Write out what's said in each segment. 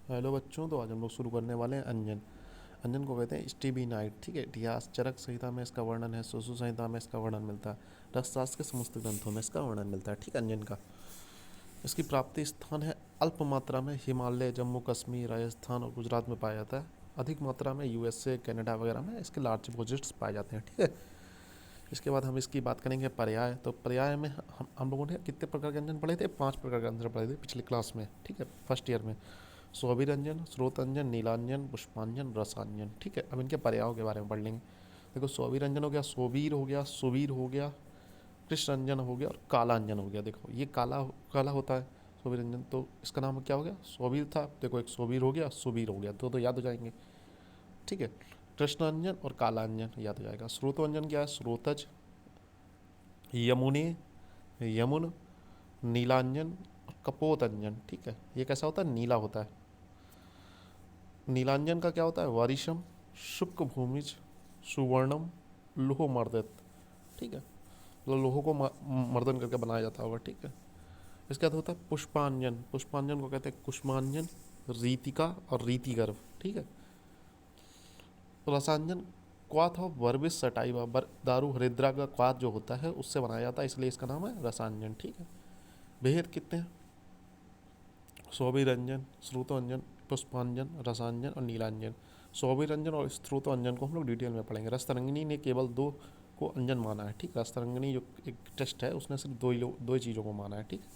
Hello बच्चों, तो आज हम लोग शुरू करने वाले हैं अंजन। अंजन को कहते हैं स्टीबी नाइट। ठीक है, इतिहास चरक संहिता में इसका वर्णन है, सुश्रुत संहिता में इसका वर्णन मिलता है, रसशास्त्र के समस्त ग्रंथों में इसका वर्णन मिलता है। ठीक है, अंजन का इसकी प्राप्ति स्थान है अल्प मात्रा में हिमालय, जम्मू कश्मीर, राजस्थान और गुजरात में पाया जाता है। अधिक मात्रा में यूएसए, कनाडा वगैरह में इसके लार्ज डिपॉजिट्स पाए जाते हैं। ठीक है, इसके बाद हम इसकी बात करेंगे पर्याय। तो पर्याय में हम लोगों ने कितने प्रकार के अंजन पढ़े थे? 5 प्रकार के अंजन पढ़े थे पिछले क्लास में। ठीक है, फर्स्ट ईयर में सोभिरंजन, स्रोतंजन, नीलांजन, पुष्पांजन, रसांजन। ठीक है, अब इनके पर्यायों के बारे में पढ़ लेंगे। देखो, सोभिरंजन हो गया, सोबीर हो गया, सुवीर हो गया, कृष्णरंजन हो गया और कालांजन हो गया। देखो, ये काला काला होता है सोभिरंजन, तो इसका नाम क्या हो गया? सोबीर था। देखो, एक सोबीर हो गया, सुबीर हो गया, दो तो याद हो जाएंगे। ठीक है, कृष्णांजन और कालांजन याद हो जाएगा। स्रोतवंजन क्या है? स्रोतज, यमुने, यमुन, नीलांजन और कपोतंजन। ठीक है, ये कैसा होता है? नीला होता है। नीलांजन का क्या होता है? वारिशम, शुक्र भूमिज, सुवर्णम, लोह मर्दित। ठीक है, मतलब लोहों को मर्दन करके बनाया जाता होगा। ठीक है, इसके बाद होता है पुष्पांजन। पुष्पांजन को कहते हैं कुष्मांजन, रीतिका और रीतिगर्भ। ठीक है, रसांजन क्वाथ ऑफ वर्बिस सटाइवा, दारू हरिद्रा का क्वाथ जो होता है उससे बनाया जाता है, इसलिए इसका नाम है रसांजन। ठीक है, भेद कितने हैं? सोभिरंजन, श्रुतोंजन, पुष्पांजन, रसांजन और नीलांजन। सोभिरंजन और श्रुतोंजन को हम लोग डिटेल में पढ़ेंगे। रसतरंगिणी ने केवल दो को अंजन माना है। ठीक है, रसतरंगिणी जो एक टेस्ट है उसने सिर्फ दो ही चीज़ों को माना है। ठीक है,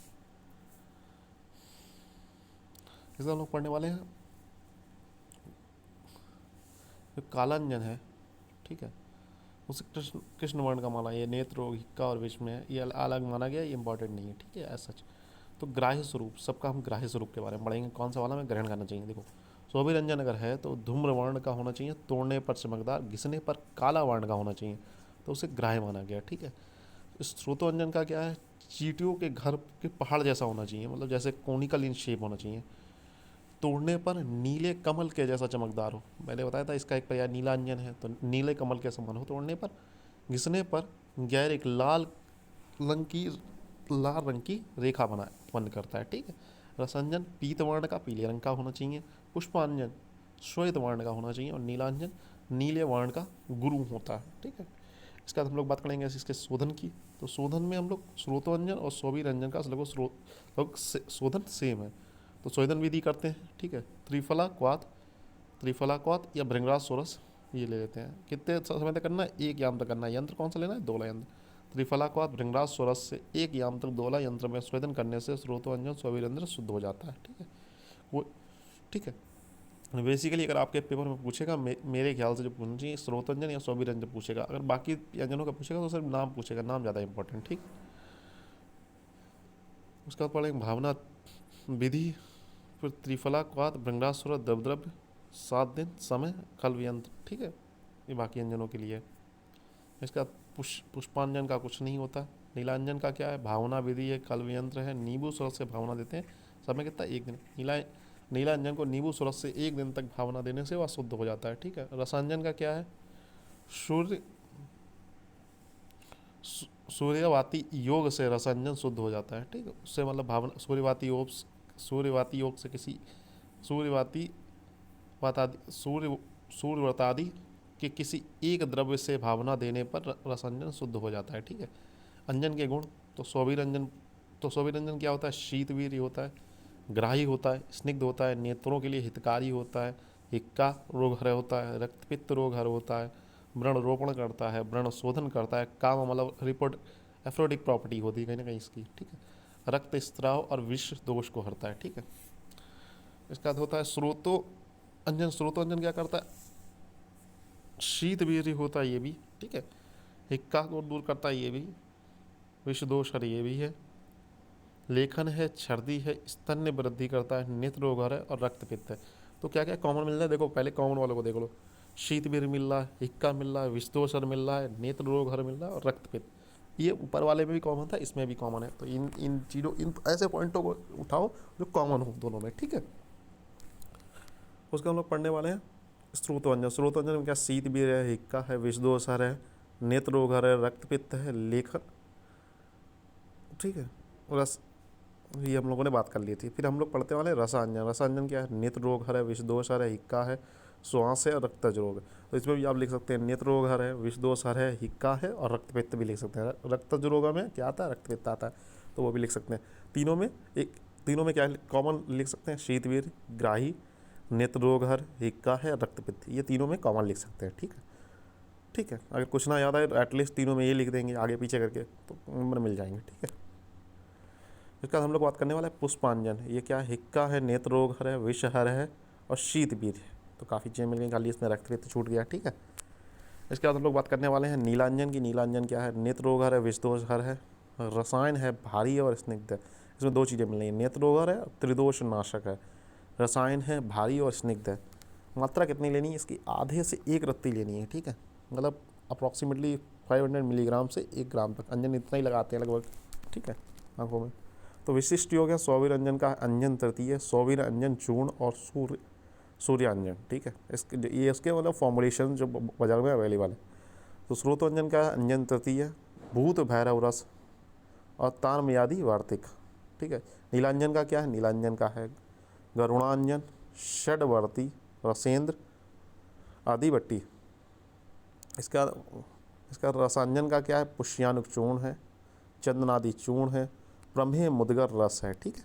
इसे हम लोग पढ़ने वाले हैं। जो कालांजन है, ठीक है, उसे कृष्ण कृष्ण वर्ण का माना, ये नेत्र हिक्का और विष में है, ये अलग माना गया, ये इंपॉर्टेंट नहीं है। ठीक है, ऐसा सच। तो ग्राह्य स्वरूप, सबका हम ग्राह्य स्वरूप के बारे में पढ़ेंगे। कौन सा वाला में ग्रहण करना चाहिए? देखो, सोभिरंजन अगर है तो धूम्र वर्ण का होना चाहिए, तोड़ने पर चमकदार, घिसने पर काला वर्ण का होना चाहिए, तो उसे ग्राह्य माना गया। ठीक है, श्रुतोंजन का क्या है? चींटियों के घर के पहाड़ जैसा होना चाहिए, मतलब जैसे कोनिकल इन शेप होना चाहिए, तोड़ने पर नीले कमल के जैसा चमकदार हो। मैंने बताया था इसका एक पर्याय नीलांजन है, तो नीले कमल के समान हो तोड़ने पर। घिसने पर गैर एक रंग की लाल रंग की रेखा बना उत्पन्न करता है। ठीक है, रसंजन पीत वर्ण का पीले रंग का होना चाहिए, पुष्पांजन श्वेत वर्ण का होना चाहिए और नीलांजन नीले वर्ण का गुरु होता है। ठीक है, इसके बाद हम लोग बात करेंगे इसके शोधन की। तो शोधन में हम लोग स्रोतोंजन और सोभिरंजन का लगभग शोधन सेम है, तो शोधन विधि करते हैं। ठीक है, त्रिफला क्वाथ या भृंगराज सोरस, ये ले लेते हैं। कितने समय तक करना है? एक याम तक करना है। यंत्र कौन सा लेना है? दोला यंत्र। त्रिफला क्वाथ भृंगराज सोरस से एक याम तक दोला यंत्र में शोधन करने से स्रोतोंजन सोभिरंजन शुद्ध हो जाता है। ठीक है, वो ठीक है। बेसिकली अगर आपके पेपर में पूछेगा, मेरे ख्याल से जो पूछना चाहिए स्रोतंजन या सोभिरंजन पूछेगा। अगर बाकी व्यंजनों का पूछेगा तो सिर्फ नाम पूछेगा, नाम ज़्यादा इंपॉर्टेंट। ठीक, उसके बाद पढ़ेंगे भावना विधि, फिर त्रिफला क्वाद भृंगरासुर द्रव्य, 7 दिन समय खल व्यंत्र। ठीक है, ये बाकी व्यंजनों के लिए। इसका पुष्पांजन का कुछ नहीं होता। नीलांजन का क्या है? भावना विधि है, खल व्यंत्र है, नींबू सुरस से भावना देते हैं। समय कितना? 1 दिन। नीलांजन को नींबू सुरस से 1 दिन तक भावना देने से वह शुद्ध हो जाता है। ठीक है, रसांजन का क्या है? सूर्य सूर्यवाती योग से रसांजन शुद्ध हो जाता है। ठीक है, उससे मतलब भावना सूर्यवाती योग से किसी सूर्यवाती वातादि सूर्यव्रतादि के किसी एक द्रव्य से भावना देने पर रसांजन शुद्ध हो जाता है। ठीक है, अंजन के गुण। तो सोभिरंजन क्या होता है? शीतवीर्य होता है, ग्राही होता है, स्निग्ध होता है, नेत्रों के लिए हितकारी होता है, हिक्का रोग हर होता है, रक्तपित्त रोग हर होता है, व्रण रोपण करता है, व्रण शोधन करता है, काम मतलब रिपोर्ट एफ्रोडिक प्रॉपर्टी होती है कहीं ना कहीं इसकी। ठीक है, रक्त स्त्राव और विष दोष को हरता है। ठीक है, इसका बाद होता है स्रोतो अंजन। स्रोतो अंजन क्या करता है? शीत वीर्य होता है ये भी। ठीक है, हिक्का को दूर करता है ये भी, विष दोष हर ये भी है, लेखन है, छर्दी है, स्तन्य वृद्धि करता है, नेत्र रोग है और रक्तपित्त है। तो क्या क्या कॉमन मिल रहा है? देखो, पहले कॉमन वालों को देख लो। शीत वीर मिल रहा है, हिक्का मिल रहा है, विषदोषर मिल रहा है, नेत्र रोग हर मिल रहा है और रक्तपित्त। ये ऊपर वाले में भी कॉमन था, इसमें भी कॉमन है। तो इन इन चीज़ों इन ऐसे पॉइंटों को उठाओ जो कॉमन हो दोनों में। ठीक है, उसके हम लोग पढ़ने वाले हैं स्रोतवंजन। स्रोतवंजन में क्या? शीत वीर है, हिक्का है, विषदोषर है, नेत्र रोग है, रक्तपित्त है, लेखन। ठीक है, रस ये हम लोगों ने बात कर ली थी। फिर हम लोग पढ़ते वाले रसांजन। रसांजन क्या है? नेत्र रोग हर है, विष दोष हर है, हिक्का है, श्वास है और रक्तज रोग है। तो इसमें भी आप लिख सकते हैं नेत्र रोग हर है, विष दोष हर है, हिक्का है और रक्तपित्त भी लिख सकते हैं। रक्तज रोग में क्या आता है? रक्तपित्त आता है, तो वो भी लिख सकते हैं। तीनों में क्या कॉमन लिख सकते हैं? शीतवीर, ग्राही, नेत्र रोग हर, हिक्का है, रक्तपित्त, ये तीनों में कॉमन लिख सकते हैं। ठीक है, ठीक है। अगर कुछ ना याद आए तो एटलीस्ट तीनों में ये लिख देंगे आगे पीछे करके, तो नंबर मिल जाएंगे। ठीक है, इसके बाद हम लोग बात करने वाला है पुष्पांजन। ये क्या है? हिक्का है, नेत्र रोग हर है, विषहर है और शीतवीर है। तो काफ़ी चीज़ें मिल गई, खाली इसमें रक्तपित्त छूट गया। ठीक है, इसके बाद हम लोग बात करने वाले हैं नीलांजन की। नीलांजन क्या है? नेत्र रोग हर है, विषदोष हर है, रसायन है भारी और स्निग्ध है। इसमें दो चीज़ें मिल रही हैं, नेत्र रोग हर है, त्रिदोष नाशक है, रसायन है भारी और स्निग्ध है। मात्रा कितनी लेनी है इसकी? आधे से एक रत्ती लेनी है। ठीक है, मतलब अप्रॉक्सीमेटली 500 मिलीग्राम से 1 ग्राम तक। अंजन इतना ही लगाते हैं लगभग। ठीक है, आंखों में। तो विशिष्ट योग है सौवीर अंजन का, अंजन तृतीय, सौवीर अंजन चूर्ण और सूर्यांजन। ठीक है, इसके मतलब फॉर्मुलेशन जो बाजार में अवेलेबल है। तो स्रोतोंजन का है? अंजन तृतीय, भूत भैरव रस और तारमयादि वार्तिक। ठीक है, नीलांजन का क्या है? नीलांजन का है गरुणांजन, षडवर्ती, रसेंद्र, आदिवट्टी। इसका इसका रसांजन का क्या है? पुष्यानुक चूर्ण है, चंदनादि चूर्ण है, ब्रह्मे मुदगर रस है। ठीक है,